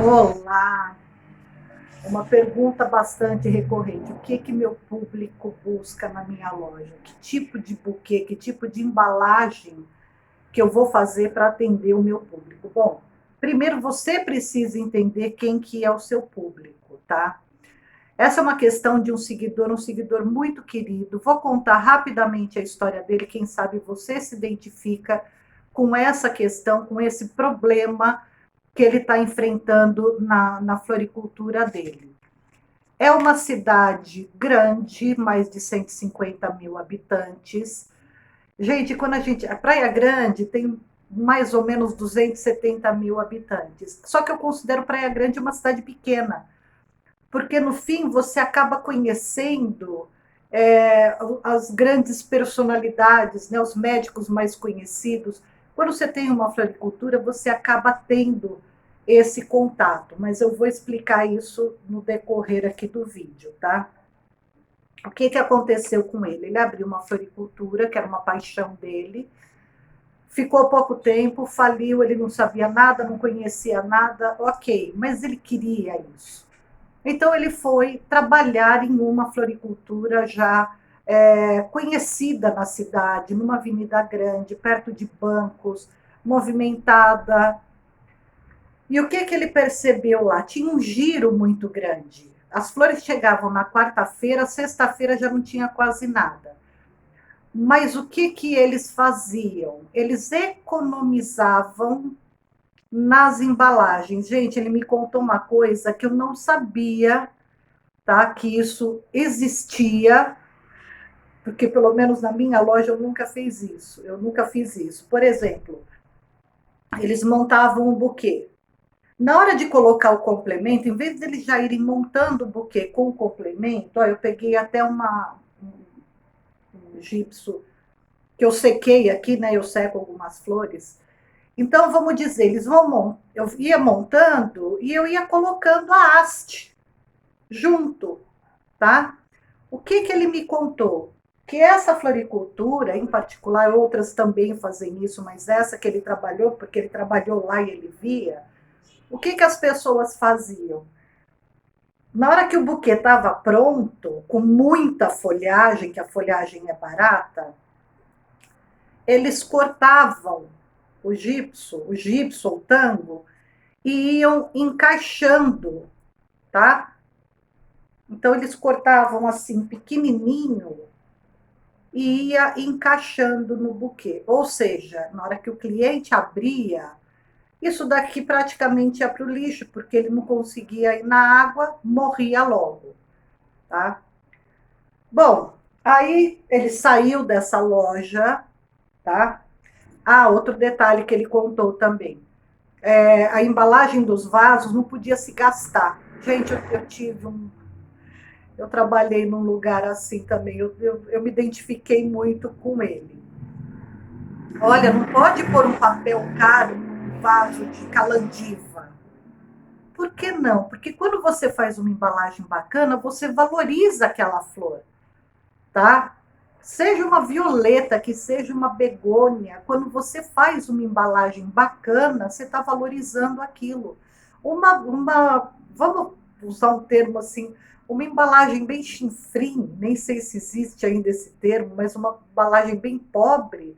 Olá, uma pergunta bastante recorrente. O que que meu público busca na minha loja? Que tipo de buquê, que tipo de embalagem que eu vou fazer para atender o meu público? Bom, primeiro você precisa entender quem que é o seu público, tá? Essa é uma questão de um seguidor muito querido. Vou contar rapidamente a história dele, quem sabe você se identifica com essa questão, com esse problema que ele está enfrentando na floricultura dele. É uma cidade grande, mais de 150 mil habitantes. Gente, quando a Praia Grande tem mais ou menos 270 mil habitantes. Só que eu considero Praia Grande uma cidade pequena, porque no fim você acaba conhecendo as grandes personalidades, né, os médicos mais conhecidos. Quando você tem uma floricultura, você acaba tendo esse contato, mas eu vou explicar isso no decorrer aqui do vídeo, tá? O que, que aconteceu com ele? Ele abriu uma floricultura, que era uma paixão dele, ficou pouco tempo, faliu, ele não sabia nada, não conhecia nada, ok, mas ele queria isso. Então ele foi trabalhar em uma floricultura já conhecida na cidade, numa avenida grande, perto de bancos, movimentada. E o que, que ele percebeu lá? Tinha um giro muito grande. As flores chegavam na quarta-feira, sexta-feira já não tinha quase nada. Mas o que, que eles faziam? Eles economizavam nas embalagens. Gente, ele me contou uma coisa que eu não sabia, tá? Que isso existia, porque pelo menos na minha loja eu nunca fiz isso. Eu nunca fiz isso. Por exemplo, eles montavam um buquê. Na hora de colocar o complemento, em vez deles já irem montando o buquê com o complemento, ó, eu peguei até um gipso que eu sequei aqui, né? Eu seco algumas flores. Então, vamos dizer, eu ia montando e eu ia colocando a haste junto, tá? O que, que ele me contou? Que essa floricultura, em particular, outras também fazem isso, mas essa que ele trabalhou, porque ele trabalhou lá e ele via, o que, que as pessoas faziam? Na hora que o buquê estava pronto, com muita folhagem, que a folhagem é barata, eles cortavam o gipso, o tango, e iam encaixando, tá? Então eles cortavam assim pequenininho e ia encaixando no buquê. Ou seja, na hora que o cliente abria, isso daqui praticamente ia para o lixo, porque ele não conseguia ir na água, morria logo, tá? Bom, aí ele saiu dessa loja, tá? Ah, outro detalhe que ele contou também. A embalagem dos vasos não podia se gastar. Gente, eu tive um. Eu trabalhei num lugar assim também. Eu me identifiquei muito com ele. Olha, não pode pôr um papel caro num vaso de calandiva. Por que não? Porque quando você faz uma embalagem bacana, você valoriza aquela flor, tá? Seja uma violeta, que seja uma begônia, quando você faz uma embalagem bacana, você está valorizando aquilo. Vamos usar um termo assim, uma embalagem bem chinfrim, nem sei se existe ainda esse termo, mas uma embalagem bem pobre.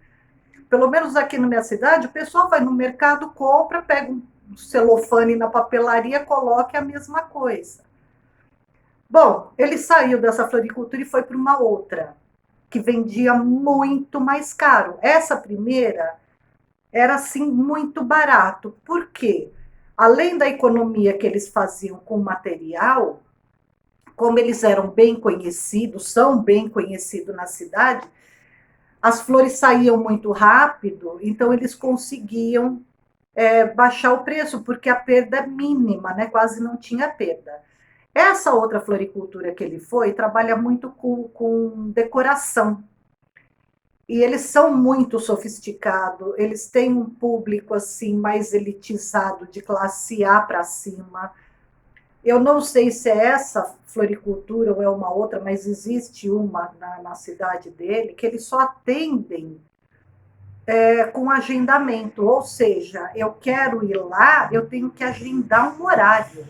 Pelo menos aqui na minha cidade, o pessoal vai no mercado, compra, pega um celofane na papelaria, coloca a mesma coisa. Bom, ele saiu dessa floricultura e foi para uma outra, que vendia muito mais caro. Essa primeira era assim muito barato. Por quê? Além da economia que eles faziam com o material, como eles eram bem conhecidos, são bem conhecidos na cidade, as flores saíam muito rápido, então eles conseguiam baixar o preço, porque a perda é mínima, né? Quase não tinha perda. Essa outra floricultura que ele foi trabalha muito com decoração. E eles são muito sofisticados, eles têm um público assim mais elitizado, de classe A para cima. Eu não sei se é essa floricultura ou é uma outra, mas existe uma na cidade dele que eles só atendem com agendamento, ou seja, eu quero ir lá, eu tenho que agendar um horário.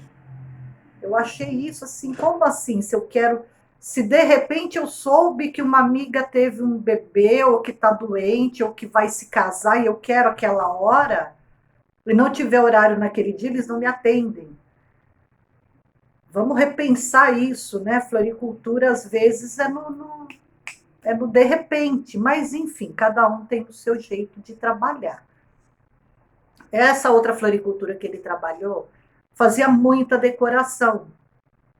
Eu achei isso assim, como assim? Se eu quero, se de repente eu soube que uma amiga teve um bebê, ou que está doente, ou que vai se casar e eu quero aquela hora, e não tiver horário naquele dia, eles não me atendem. Vamos repensar isso, né? Floricultura, às vezes, é no de repente, mas enfim, cada um tem o seu jeito de trabalhar. Essa outra floricultura que ele trabalhou fazia muita decoração.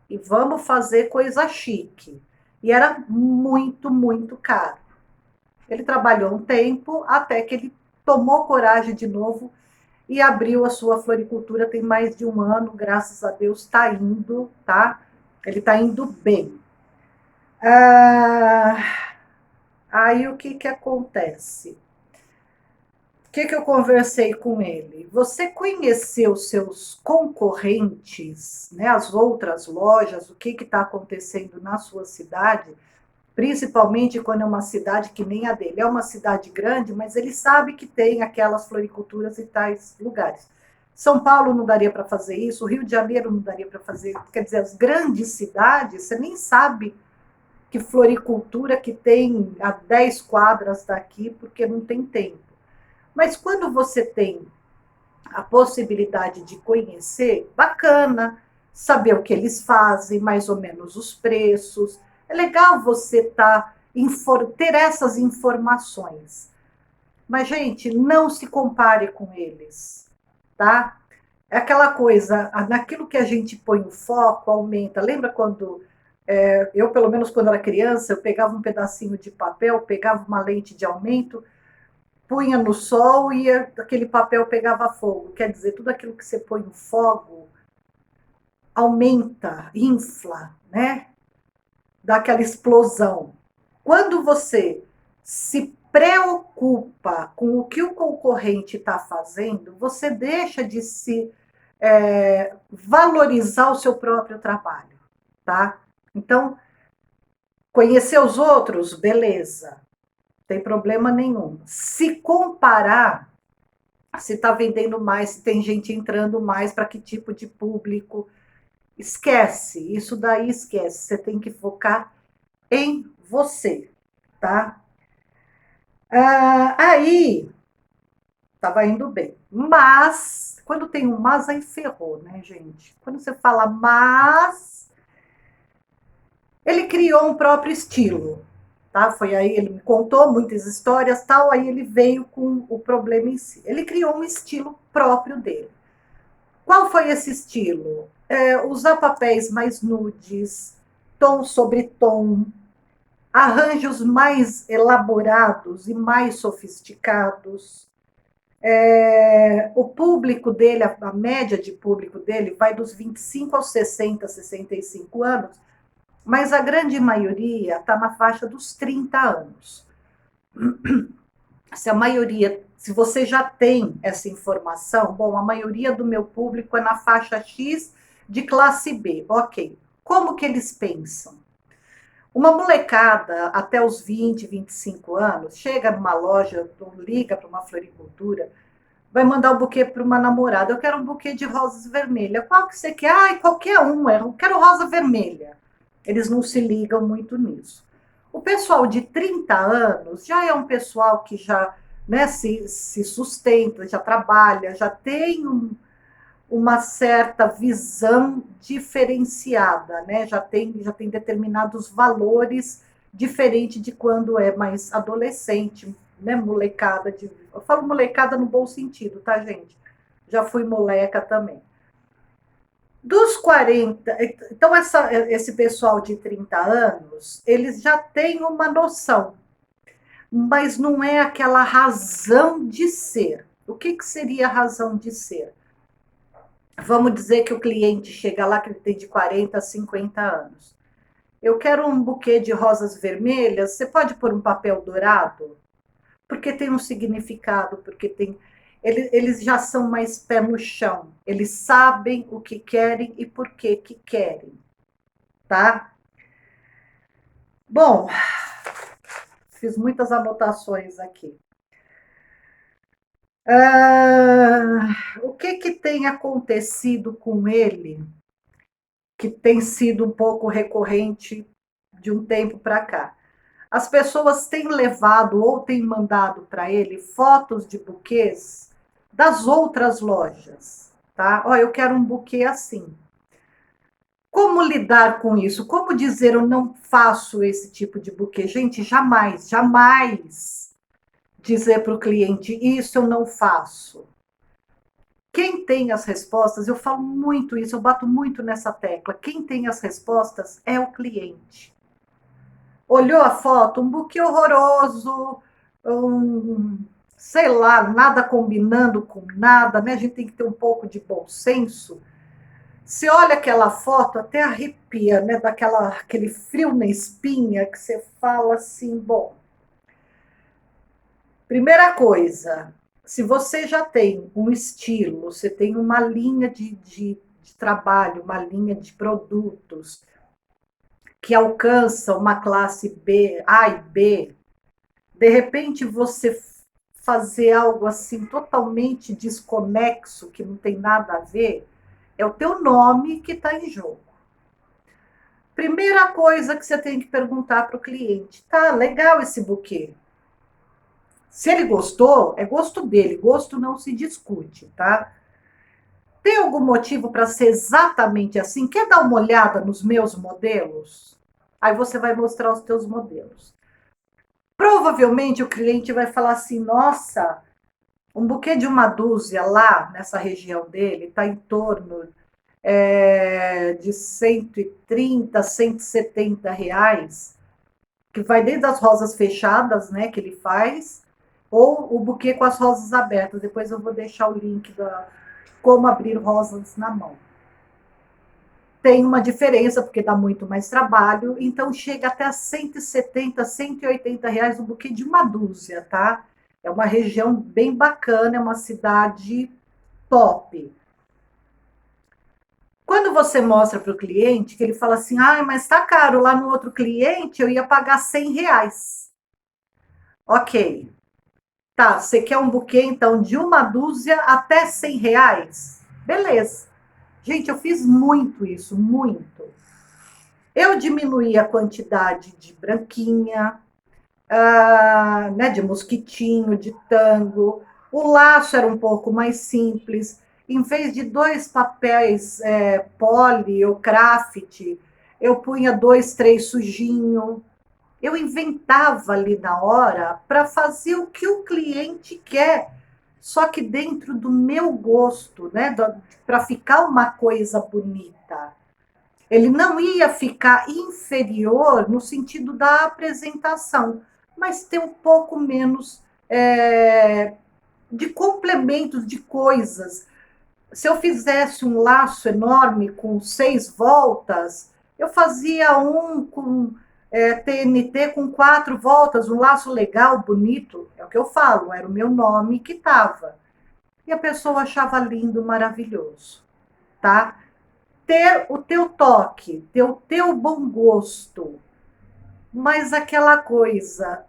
E vamos fazer coisa chique. E era muito, muito caro. Ele trabalhou um tempo até que ele tomou coragem de novo e abriu a sua floricultura. Tem mais de um ano, graças a Deus, está indo, tá? Ele está indo bem. Ah, aí o que acontece? O que eu conversei com ele? Você conheceu seus concorrentes, né, as outras lojas, o que está acontecendo na sua cidade? Principalmente quando é uma cidade que nem a dele. É uma cidade grande, mas ele sabe que tem aquelas floriculturas e tais lugares. São Paulo não daria para fazer isso, o Rio de Janeiro não daria para fazer. Quer dizer, as grandes cidades, você nem sabe que floricultura que tem a 10 quadras daqui, porque não tem tempo. Mas quando você tem a possibilidade de conhecer, bacana, saber o que eles fazem, mais ou menos os preços. É legal você ter essas informações. Mas, gente, não se compare com eles, tá? É aquela coisa, naquilo que a gente põe o foco, aumenta. Lembra quando eu, pelo menos quando era criança, eu pegava um pedacinho de papel, pegava uma lente de aumento, punha no sol e aquele papel pegava fogo. Quer dizer, tudo aquilo que você põe no fogo aumenta, infla, né? Dá aquela explosão. Quando você se preocupa com o que o concorrente está fazendo, você deixa de se valorizar o seu próprio trabalho, tá? Então, conhecer os outros, beleza, não tem problema nenhum. Se comparar, se está vendendo mais, se tem gente entrando mais, para que tipo de público. Esquece, isso daí esquece. Você tem que focar em você, tá? Aí, estava indo bem. Mas, quando tem um mas, aí ferrou, né, gente? Quando você fala mas, ele criou um próprio estilo, tá? Foi aí, ele me contou muitas histórias, tal, aí ele veio com o problema em si. Ele criou um estilo próprio dele. Qual foi esse estilo? Usar papéis mais nudes, tom sobre tom, arranjos mais elaborados e mais sofisticados. O público dele, a média de público dele vai dos 25 aos 60, 65 anos, mas a grande maioria está na faixa dos 30 anos. Se a maioria, se você já tem essa informação, bom, a maioria do meu público é na faixa X de classe B, ok. Como que eles pensam? Uma molecada até os 20, 25 anos, chega numa loja, liga para uma floricultura, vai mandar um buquê para uma namorada. Eu quero um buquê de rosas vermelhas. Qual que você quer? Ai, qualquer um. Eu quero rosa vermelha. Eles não se ligam muito nisso. O pessoal de 30 anos já é um pessoal que já, né, se sustenta, já trabalha, já tem uma certa visão diferenciada, né? Já tem determinados valores diferentes de quando é mais adolescente, né? Molecada eu falo molecada no bom sentido, tá, gente? Já fui moleca também. Dos 40, então esse pessoal de 30 anos, eles já têm uma noção, mas não é aquela razão de ser. O que seria a razão de ser? Vamos dizer que o cliente chega lá que ele tem de 40 a 50 anos. Eu quero um buquê de rosas vermelhas, você pode pôr um papel dourado? Porque tem um significado, porque tem. Eles já são mais pé no chão. Eles sabem o que querem e por que querem, tá? Bom, fiz muitas anotações aqui. O que que tem acontecido com ele, que tem sido um pouco recorrente de um tempo para cá? As pessoas têm levado ou têm mandado para ele fotos de buquês das outras lojas, tá? Ó, eu quero um buquê assim. Como lidar com isso? Como dizer eu não faço esse tipo de buquê? Gente, jamais, jamais dizer para o cliente isso eu não faço. Quem tem as respostas, eu falo muito isso, eu bato muito nessa tecla. Quem tem as respostas é o cliente. Olhou a foto, um buquê horroroso, sei lá, nada combinando com nada, né? A gente tem que ter um pouco de bom senso. Você olha aquela foto, até arrepia, né? Aquele frio na espinha que você fala assim, bom. Primeira coisa, se você já tem um estilo, você tem uma linha de trabalho, uma linha de produtos que alcança uma classe B, A e B, de repente você fazer algo assim totalmente desconexo, que não tem nada a ver, é o teu nome que está em jogo. Primeira coisa que você tem que perguntar para o cliente: tá legal esse buquê? Se ele gostou, é gosto dele, gosto não se discute, tá? Tem algum motivo para ser exatamente assim? Quer dar uma olhada nos meus modelos? Aí você vai mostrar os teus modelos. Provavelmente o cliente vai falar assim: nossa, um buquê de uma dúzia lá nessa região dele está em torno de 130, 170 reais, que vai desde as rosas fechadas, né, que ele faz, ou o buquê com as rosas abertas. Depois eu vou deixar o link da como abrir rosas na mão. Tem uma diferença, porque dá muito mais trabalho, então chega até a 170, 180 reais o buquê de uma dúzia, tá? É uma região bem bacana, é uma cidade top. Quando você mostra para o cliente, que ele fala assim, ah, mas tá caro, lá no outro cliente eu ia pagar 100 reais. Ok. Tá, você quer um buquê, então, de uma dúzia até 100 reais? Beleza. Gente, eu fiz muito isso, muito. Eu diminuí a quantidade de branquinha, né, de mosquitinho, de tango. O laço era um pouco mais simples. Em vez de 2 papéis poli ou craft, eu punha 2, 3 sujinho. Eu inventava ali na hora para fazer o que o cliente quer, só que dentro do meu gosto, né? Para ficar uma coisa bonita. Ele não ia ficar inferior no sentido da apresentação, mas ter um pouco menos de complementos de coisas. Se eu fizesse um laço enorme com 6 voltas, eu fazia um com TNT com 4 voltas, um laço legal, bonito. É o que eu falo, era o meu nome que estava. E a pessoa achava lindo, maravilhoso, tá? Ter o teu toque, ter o teu bom gosto, mas aquela coisa,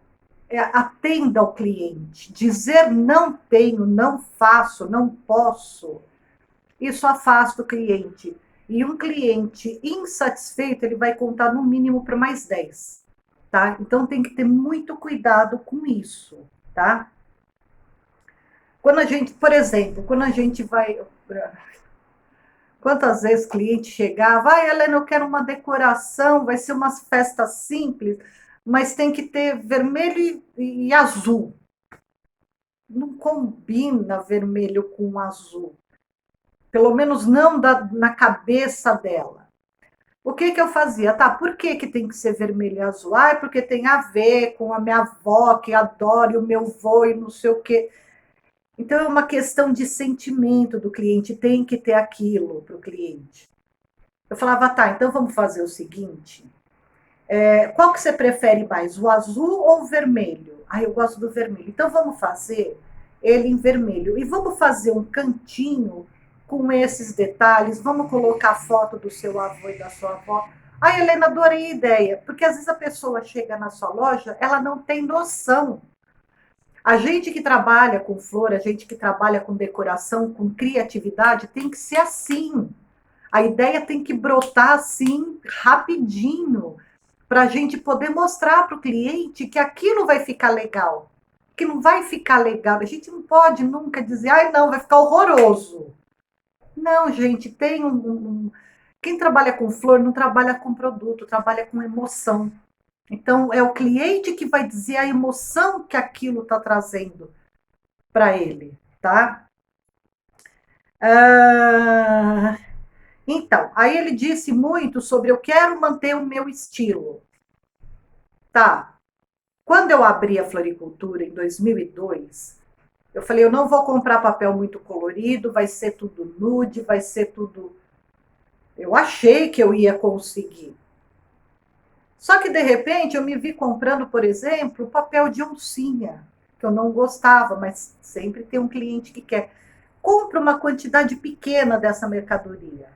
atenda ao cliente. Dizer não tenho, não faço, não posso, isso afasta o cliente. E um cliente insatisfeito, ele vai contar no mínimo para mais 10, tá? Então tem que ter muito cuidado com isso, tá? Quando a gente, por exemplo, quando a gente vai. Quantas vezes cliente chegava, ah, Helena, eu quero uma decoração, vai ser uma festa simples, mas tem que ter vermelho e azul. Não combina vermelho com azul. Pelo menos não na cabeça dela. O que eu fazia? Tá, por que tem que ser vermelho e azul? Ah, porque tem a ver com a minha avó, que adora, e o meu vô e não sei o quê. Então, é uma questão de sentimento do cliente, tem que ter aquilo para o cliente. Eu falava, tá, então vamos fazer o seguinte, qual que você prefere mais, o azul ou o vermelho? Ah, eu gosto do vermelho. Então vamos fazer ele em vermelho. E vamos fazer um cantinho com esses detalhes. Vamos colocar a foto do seu avô e da sua avó. Ah, Helena, adorei a ideia. Porque às vezes a pessoa chega na sua loja, ela não tem noção. A gente que trabalha com flor, a gente que trabalha com decoração, com criatividade, tem que ser assim. A ideia tem que brotar assim, rapidinho, para a gente poder mostrar para o cliente que aquilo vai ficar legal. Que não vai ficar legal. A gente não pode nunca dizer, ai, não, vai ficar horroroso. Não, gente, tem quem trabalha com flor não trabalha com produto, trabalha com emoção. Então, é o cliente que vai dizer a emoção que aquilo está trazendo para ele, tá? Ah, então, aí ele disse muito sobre eu quero manter o meu estilo. Tá. Quando eu abri a floricultura em 2002, eu falei, eu não vou comprar papel muito colorido, vai ser tudo nude, vai ser tudo. Eu achei que eu ia conseguir. Só que, de repente, eu me vi comprando, por exemplo, papel de oncinha, que eu não gostava, mas sempre tem um cliente que quer. Compra uma quantidade pequena dessa mercadoria.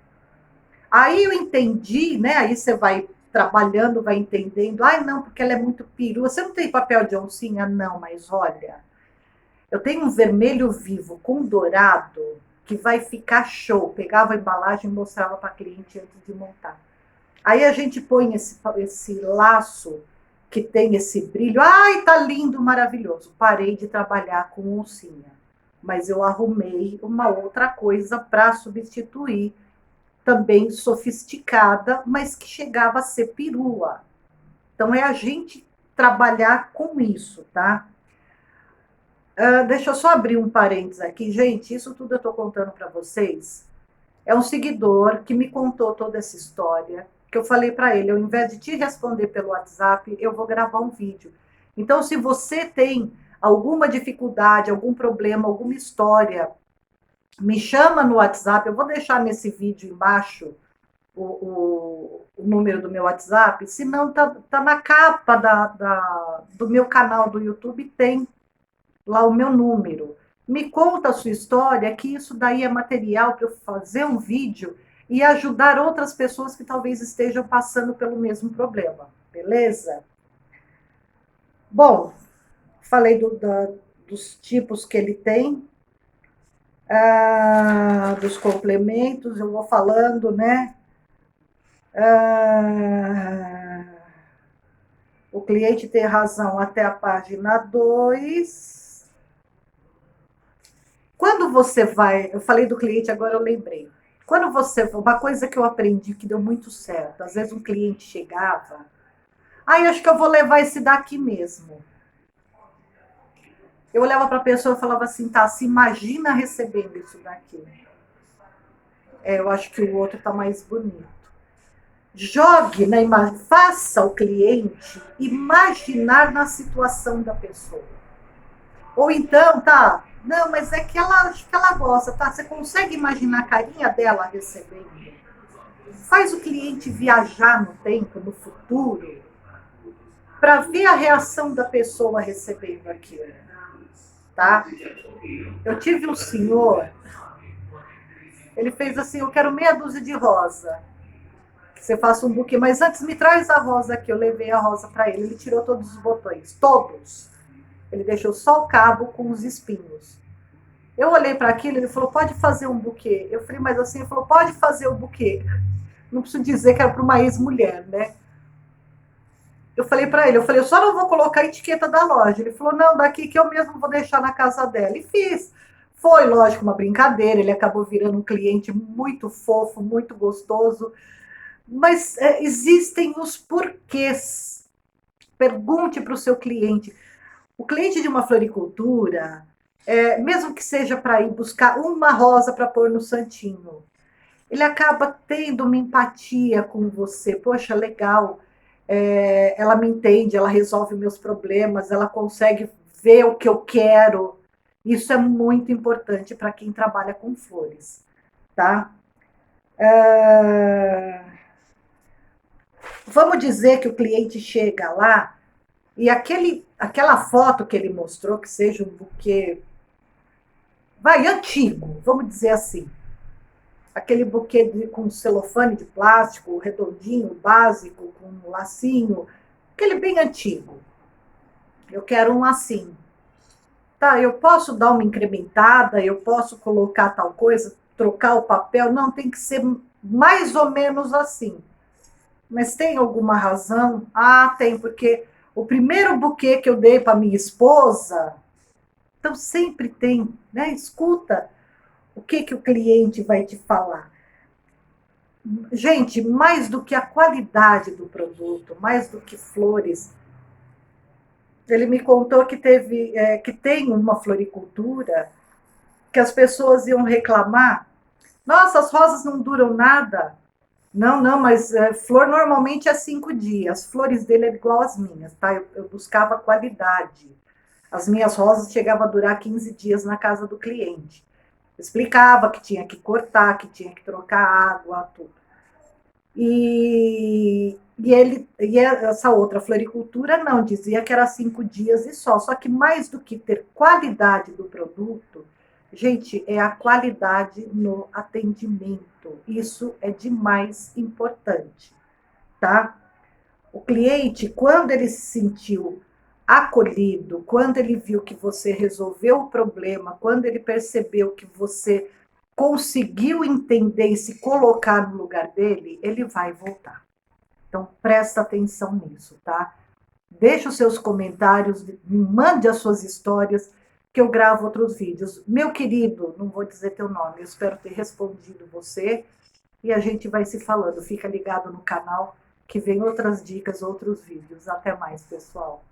Aí eu entendi, né? Aí você vai trabalhando, vai entendendo. Ai, não, porque ela é muito perua. Você não tem papel de oncinha? Não, mas olha, eu tenho um vermelho vivo com dourado que vai ficar show. Pegava a embalagem e mostrava para a cliente antes de montar. Aí a gente põe esse laço que tem esse brilho. Ai, tá lindo, maravilhoso. Parei de trabalhar com oncinha, mas eu arrumei uma outra coisa para substituir, também sofisticada, mas que chegava a ser perua. Então é a gente trabalhar com isso, tá? Deixa eu só abrir um parênteses aqui, gente. Isso tudo eu estou contando para vocês. É um seguidor que me contou toda essa história, que eu falei para ele, ao invés de te responder pelo WhatsApp, eu vou gravar um vídeo. Então, se você tem alguma dificuldade, algum problema, alguma história, me chama no WhatsApp, eu vou deixar nesse vídeo embaixo o número do meu WhatsApp, se não, tá na capa do meu canal do YouTube, tem lá o meu número. Me conta a sua história, que isso daí é material para eu fazer um vídeo e ajudar outras pessoas que talvez estejam passando pelo mesmo problema, beleza? Bom, falei dos tipos que ele tem, dos complementos, eu vou falando, né? Ah, o cliente tem razão até a página 2. Quando você vai, eu falei do cliente, agora eu lembrei. Quando você, uma coisa que eu aprendi que deu muito certo, às vezes um cliente chegava, acho que eu vou levar esse daqui mesmo. Eu olhava para a pessoa e falava assim, tá, se imagina recebendo isso daqui. Eu acho que o outro tá mais bonito. Jogue na imagem, faça o cliente imaginar na situação da pessoa. Ou então, tá, não, mas é que ela, acho que ela gosta, tá? Você consegue imaginar a carinha dela recebendo? Faz o cliente viajar no tempo, no futuro, para ver a reação da pessoa recebendo aquilo, tá? Eu tive um senhor, ele fez assim, eu quero meia dúzia de rosa, que você faça um buquê, mas antes me traz a rosa aqui, eu levei a rosa para ele, ele tirou todos os botões, todos. Ele deixou só o cabo com os espinhos. Eu olhei para aquilo, ele falou, pode fazer um buquê. Eu falei, mas assim, ele falou, pode fazer o buquê. Não preciso dizer que era para uma ex-mulher, né? Eu falei para ele, eu só não vou colocar a etiqueta da loja. Ele falou, não, daqui que eu mesmo vou deixar na casa dela. E fiz. Foi, lógico, uma brincadeira. Ele acabou virando um cliente muito fofo, muito gostoso. Mas existem os porquês. Pergunte para o seu cliente. O cliente de uma floricultura, mesmo que seja para ir buscar uma rosa para pôr no santinho, ele acaba tendo uma empatia com você. Poxa, legal, ela me entende, ela resolve meus problemas, ela consegue ver o que eu quero. Isso é muito importante para quem trabalha com flores, tá? Vamos dizer que o cliente chega lá e aquela foto que ele mostrou, que seja um buquê, vai, antigo, vamos dizer assim, aquele buquê com celofane de plástico, redondinho, básico, com um lacinho, aquele bem antigo. Eu quero um assim. Tá, eu posso dar uma incrementada, eu posso colocar tal coisa, trocar o papel, não, tem que ser mais ou menos assim. Mas tem alguma razão? Ah, tem, porque o primeiro buquê que eu dei para minha esposa, então sempre tem, né? Escuta o que, que o cliente vai te falar. Gente, mais do que a qualidade do produto, mais do que flores, ele me contou que que tem uma floricultura que as pessoas iam reclamar. Nossa, as rosas não duram nada. Não, não, mas flor normalmente é 5 dias. As flores dele é igual às minhas, tá? Eu buscava qualidade. As minhas rosas chegavam a durar 15 dias na casa do cliente. Explicava que tinha que cortar, que tinha que trocar água, tudo. E essa outra floricultura não, dizia que era 5 dias e só. Só que mais do que ter qualidade do produto, gente, é a qualidade no atendimento. Isso é de mais importante, tá? O cliente, quando ele se sentiu acolhido, quando ele viu que você resolveu o problema, quando ele percebeu que você conseguiu entender e se colocar no lugar dele, ele vai voltar. Então, presta atenção nisso, tá? Deixe os seus comentários, mande as suas histórias, que eu gravo outros vídeos. Meu querido, não vou dizer teu nome, eu espero ter respondido você e a gente vai se falando. Fica ligado no canal que vem outras dicas, outros vídeos. Até mais, pessoal.